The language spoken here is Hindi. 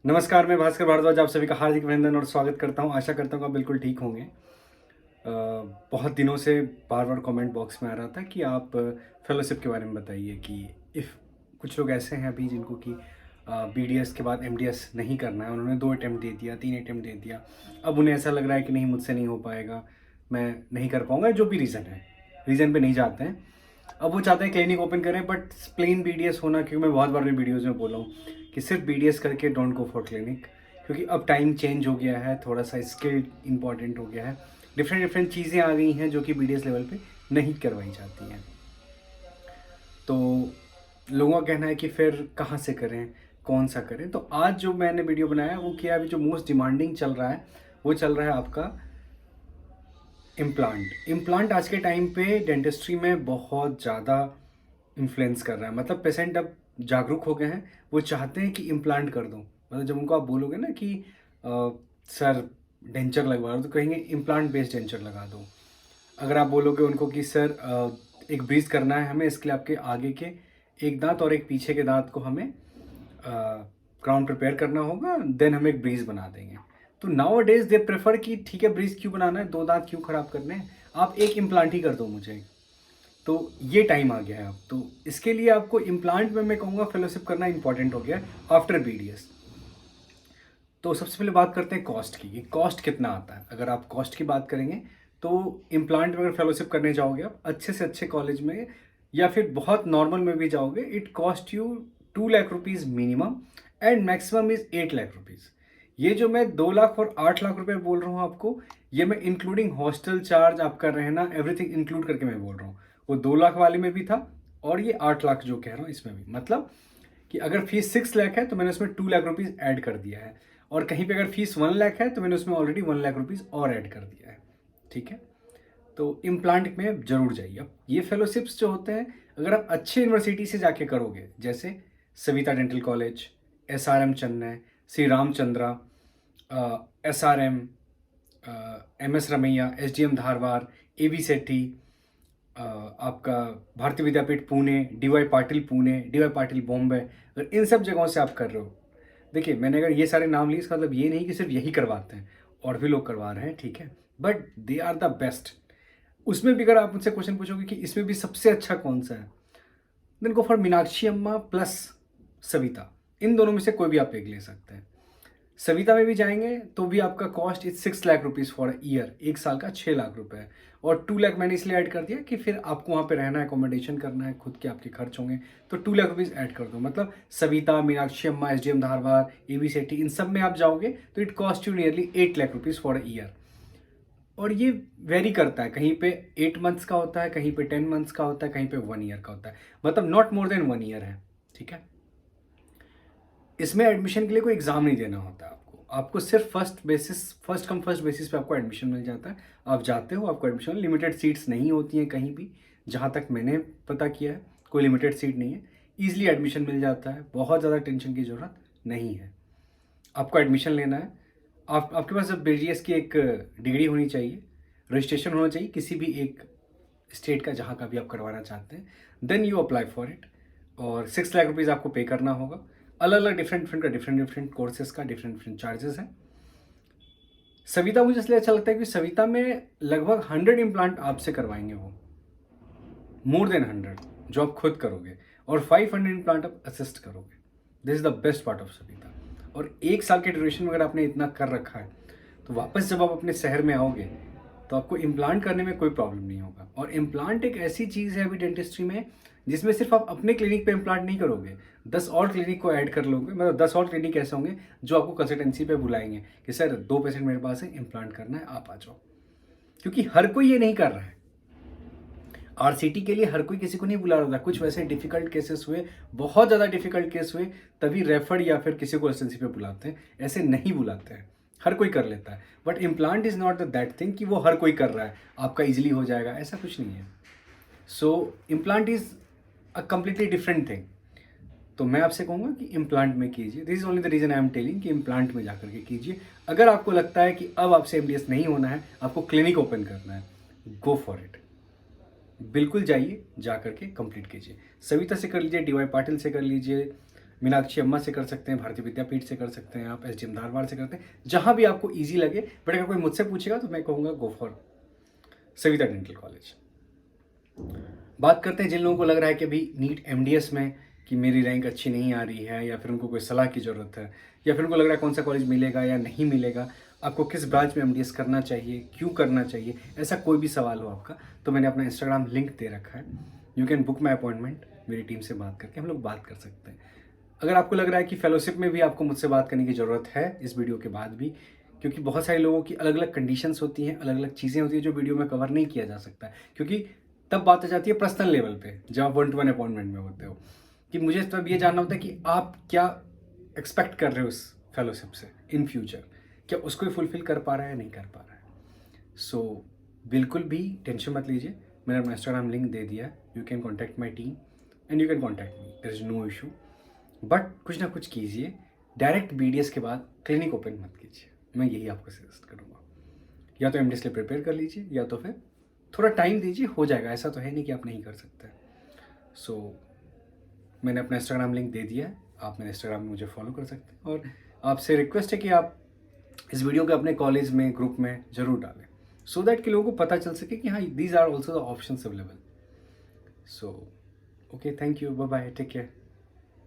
नमस्कार, मैं भास्कर भारद्वाज आप सभी का हार्दिक अभिनंदन और स्वागत करता हूं। आशा करता हूं कि आप बिल्कुल ठीक होंगे। बहुत दिनों से बार-बार कमेंट बॉक्स में आ रहा था कि आप फेलोशिप के बारे में बताइए कि इफ़ कुछ लोग ऐसे हैं अभी जिनको कि बीडीएस के बाद एमडीएस नहीं करना है। उन्होंने 2 अटेम्प्ट दे दिया, 3 अटेम्प्ट दे दिया। अब उन्हें ऐसा लग रहा है कि नहीं मुझसे नहीं हो पाएगा, मैं नहीं कर पाऊँगा, जो भी रीज़न है, रीज़न पे नहीं जाते हैं। अब वो चाहते हैं क्लिनिक ओपन करें बट प्लेन बीडीएस होना, क्योंकि मैं बहुत बार अपनी वीडियोज़ में बोला हूँ कि सिर्फ बीडीएस करके डोंट गो फॉर क्लिनिक, क्योंकि अब टाइम चेंज हो गया है, थोड़ा सा स्किल इंपॉर्टेंट हो गया है, डिफरेंट डिफरेंट चीज़ें आ गई हैं जो कि बीडीएस लेवल पे नहीं करवाई जाती हैं। तो लोगों का कहना है कि फिर कहाँ से करें, कौन सा करें। तो आज जो मैंने वीडियो बनाया है वो क्या, अभी जो मोस्ट डिमांडिंग चल रहा है वो चल रहा है आपका इम्प्लांट। इम्प्लांट आज के टाइम पे डेंटिस्ट्री में बहुत ज़्यादा इन्फ्लुएंस कर रहा है। मतलब पेशेंट अब जागरूक हो गए हैं, वो चाहते हैं कि इम्प्लांट कर दो। मतलब जब उनको आप बोलोगे ना कि सर डेंचर लगवा दो, तो कहेंगे इम्प्लांट बेस्ड डेंचर लगा दो। अगर आप बोलोगे उनको कि सर एक ब्रीज करना है हमें, इसके लिए आपके आगे के एक दांत और एक पीछे के दांत को हमें क्राउन प्रिपेयर करना होगा, देन हम एक ब्रीज बना देंगे। तो नाउ डेज दे प्रेफर कि ठीक है ब्रीज क्यों बनाना है, 2 दांत क्यों खराब करने हैं, आप एक इम्प्लांट ही कर दो मुझे। तो ये टाइम आ गया है अब। तो इसके लिए आपको इम्प्लांट में मैं कहूँगा फेलोशिप करना इंपॉर्टेंट हो गया है आफ्टर बीडीएस। तो सबसे पहले बात करते हैं कॉस्ट की, कि कॉस्ट कितना आता है। अगर आप कॉस्ट की बात करेंगे तो इम्प्लांट में अगर फेलोशिप करने जाओगे आप अच्छे से अच्छे कॉलेज में या फिर बहुत नॉर्मल में भी जाओगे, it cost you 2 lakh rupees minimum and maximum is 8 lakh rupees. ये जो मैं 2 लाख और 8 लाख रुपए बोल रहा हूँ आपको, ये मैं इंक्लूडिंग हॉस्टल चार्ज, आपका रहना, एवरीथिंग इंक्लूड करके मैं बोल रहा हूँ। वो 2 लाख वाले में भी था और ये 8 लाख जो कह रहा हूँ इसमें भी। मतलब कि अगर फीस 6 लाख है तो मैंने उसमें 2 लाख रुपीज़ ऐड कर दिया है, और कहीं पे अगर फीस 1 लाख है तो मैंने उसमें ऑलरेडी 1 लाख रुपीज़ और ऐड कर दिया है। ठीक है, तो इम्प्लांट में जरूर जाइए। अब ये फेलोशिप्स जो होते हैं, अगर आप अच्छे यूनिवर्सिटी से जाके करोगे, जैसे Savita dental college, SRM Chennai, Shri Ramachandra, SRM, MS Ramaiah, SDM Dharwad, AB Sethi, आपका भारतीय विद्यापीठ पुणे, DY पाटिल पुणे, DY पाटिल बॉम्बे, अगर इन सब जगहों से आप कर रहे हो, देखिए मैंने अगर ये सारे नाम लिए इसका मतलब ये नहीं कि सिर्फ यही करवाते हैं, और भी लोग करवा रहे हैं, ठीक है, but they are the best. उसमें भी अगर आप मुझसे क्वेश्चन पूछोगे कि इसमें भी सबसे अच्छा कौन सा है, देन गो फॉर मीनाक्षी अम्मा प्लस सविता। इन दोनों में से कोई भी आप एक ले सकते हैं। सविता में भी जाएंगे तो भी आपका cost is 6 lakh rupees for year, एक साल का 6 लाख रुपए है। और 2 लाख मैंने इसलिए ऐड कर दिया कि फिर आपको वहाँ पे रहना है, अकोमोडेशन करना है, खुद के आपके खर्च होंगे, तो 2 लाख रुपीज़ ऐड कर दो। मतलब सविता, मीनाक्षी अम्मा, SDM धारवाड़, AB सेठी, इन सब में आप जाओगे तो it cost you nearly 8 lakh rupees for year. और ये वेरी करता है, कहीं पे 8 मंथ्स का होता है, कहीं पे 10 मंथ्स का होता है, कहीं पे 1 ईयर का होता है। मतलब नॉट मोर देन 1 ईयर है। ठीक है, इसमें एडमिशन के लिए कोई एग्ज़ाम नहीं देना होता है आपको। आपको सिर्फ फर्स्ट कम फर्स्ट बेसिस पे आपको एडमिशन मिल जाता है। आप जाते हो, आपको एडमिशन, लिमिटेड सीट्स नहीं होती हैं कहीं भी, जहाँ तक मैंने पता किया है कोई लिमिटेड सीट नहीं है, ईजिली एडमिशन मिल जाता है, बहुत ज़्यादा टेंशन की ज़रूरत नहीं है। आपको एडमिशन लेना है, आपके पास BDS की एक डिग्री होनी चाहिए, रजिस्ट्रेशन होना चाहिए किसी भी एक स्टेट का जहाँ का भी आप करवाना चाहते हैं, then you apply for it. और 6 लाख रुपीज़ आपको पे करना होगा। अलग अलग डिफरेंट डिफरेंट का डिफरेंट डिफरेंट कोर्सेज का डिफरेंट डिफरेंट चार्जेस हैं। सविता मुझे इसलिए अच्छा लगता है कि सविता में लगभग 100 इम्प्लांट आपसे करवाएंगे वो, मोर देन 100 जो आप खुद करोगे, और 500 इम्प्लांट आप असिस्ट करोगे। This is the best part of Savita. और एक साल के ड्यूरेशन में अगर आपने इतना कर रखा है, तो वापस जब आप अपने शहर में आओगे तो आपको इम्प्लांट करने में कोई प्रॉब्लम नहीं होगा। और इम्प्लांट एक ऐसी चीज़ है अभी डेंटिस्ट्री में, जिसमें सिर्फ आप अपने क्लिनिक पे इम्प्लांट नहीं करोगे, 10 और क्लिनिक को ऐड कर लोगे। मतलब 10 और क्लिनिक ऐसे होंगे जो आपको कंसल्टेंसी पे बुलाएंगे कि सर 2 पेशेंट मेरे पास है, इम्प्लांट करना है, आप आ जाओ। क्योंकि हर कोई ये नहीं कर रहा है। RCT के लिए हर कोई किसी को नहीं बुला रहा था। कुछ वैसे डिफिकल्ट केसेस हुए, बहुत ज़्यादा डिफिकल्ट केस हुए, तभी रेफर या फिर किसी को रेसिडेंसी पे बुलाते हैं, ऐसे नहीं बुलाते हैं। हर कोई कर लेता है, but implant is not that thing कि वो हर कोई कर रहा है, आपका इजीली हो जाएगा, ऐसा कुछ नहीं है। So implant is a completely different thing. तो मैं आपसे कहूँगा कि इम्प्लांट में कीजिए। This is only the reason I am telling कि इम्प्लांट में जाकर के कीजिए। अगर आपको लगता है कि अब आपसे MDS नहीं होना है, आपको क्लिनिक ओपन करना है, गो फॉर इट। बिल्कुल जाइए, जा करके कंप्लीट कीजिए। सविता से कर लीजिए, DY पाटिल से कर लीजिए, मीनाक्षी अम्मा से कर सकते हैं, भारतीय विद्यापीठ से कर सकते हैं, आप एसडीएम धारवाड़ से करते हैं, जहाँ भी आपको ईजी लगे। बट अगर कोई मुझसे पूछेगा तो मैं कहूँगा go for Savita dental college. बात करते हैं जिन लोगों को लग रहा है कि अभी नीट एमडीएस में कि मेरी रैंक अच्छी नहीं आ रही है, या फिर उनको कोई सलाह की ज़रूरत है, या फिर उनको लग रहा है कौन सा कॉलेज मिलेगा या नहीं मिलेगा, आपको किस ब्रांच में एमडीएस करना चाहिए, क्यों करना चाहिए, ऐसा कोई भी सवाल हो आपका, तो मैंने अपना इंस्टाग्राम लिंक दे रखा है। You can book my appointment, मेरी टीम से बात करके हम लोग बात कर सकते हैं। अगर आपको लग रहा है कि फेलोशिप में भी आपको मुझसे बात करने की ज़रूरत है इस वीडियो के बाद भी, क्योंकि बहुत सारे लोगों की अलग अलग कंडीशंस होती हैं, अलग अलग चीज़ें होती हैं जो वीडियो में कवर नहीं किया जा सकता है, क्योंकि तब बात आ जाती है पर्सनल लेवल पे जब आप 1-to-1 अपॉइंटमेंट में होते हो, कि मुझे तब ये जानना होता है कि आप क्या एक्सपेक्ट कर रहे हो इस फेलोशिप से इन फ्यूचर, क्या उसको फुलफिल कर पा रहा है या नहीं कर पा रहा है। सो बिल्कुल भी टेंशन मत लीजिए, मैंने अपना इंस्टाग्राम लिंक दे दिया, you can contact my team and you can contact me, there is no issue. But कुछ ना कुछ कीजिए, डायरेक्ट बीडीएस के बाद क्लिनिक ओपन मत कीजिए, मैं यही आपको सजेस्ट करूँगा। या तो एमडीएस के लिए प्रिपेयर कर लीजिए, या तो फिर थोड़ा टाइम दीजिए, हो जाएगा, ऐसा तो है नहीं कि आप नहीं कर सकते। सो मैंने अपना इंस्टाग्राम लिंक दे दिया है, आप मेरे इंस्टाग्राम में मुझे फॉलो कर सकते हैं, और आपसे रिक्वेस्ट है कि आप इस वीडियो को अपने कॉलेज में ग्रुप में ज़रूर डालें, सो दैट कि लोगों को पता चल सके कि हाँ these are also the options available. So okay, thank you, bye bye, take care.